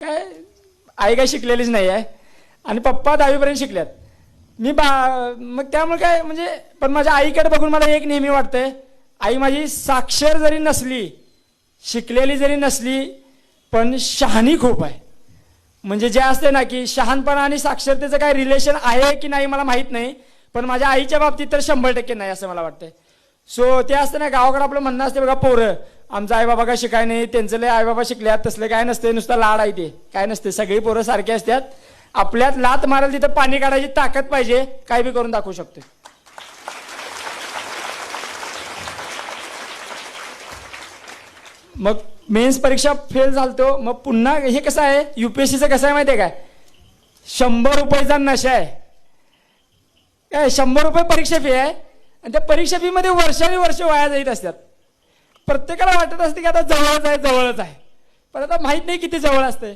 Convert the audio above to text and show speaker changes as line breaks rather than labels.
काय आई काय शिकलेलीच नाही आहे आणि पप्पा 10वीपर्यंत शिकल्यात. मग त्यामुळे काय म्हणजे पण माझ्या आईकडे बघून मला एक नेहमी वाटतंय, आई माझी साक्षर जरी नसली, शिकलेली जरी नसली, पण शहाणी खूप आहे. म्हणजे जे असते ना की शहाणपणा आणि साक्षरतेचं काय रिलेशन आहे की नाही मला माहीत नाही, पण माझ्या आईच्या बाबतीत तर 100% नाही असं मला वाटतंय. सो ते असतं ना गावाकडे आपलं म्हणणं असते बघा, पोरं आमचा आई बाबा काय शिकाय नाही, त्यांचं लय आई बाबा शिकल्यात, तसलं काय नसते, नुसतं लाड आहे ते काय नसते. सगळी पोरं सारखी असतात. आपल्यात लात मारायला तिथं पाणी काढायची ताकद पाहिजे, काय बी करून दाखवू शकतो. मग मेन्स परीक्षा फेल झालतो, मग पुन्हा हे कसं आहे UPSCचं कसं आहे माहिती आहे काय, 100 रुपयाचा नशा आहे. काय 100 रुपये परीक्षा फी आहे आणि त्या परीक्षा फी मध्ये वर्षानुवर्ष वाया जात असतात. प्रत्येकाला वाटत असते की आता जवळच आहे, पण आता माहित नाही किती जवळ असते.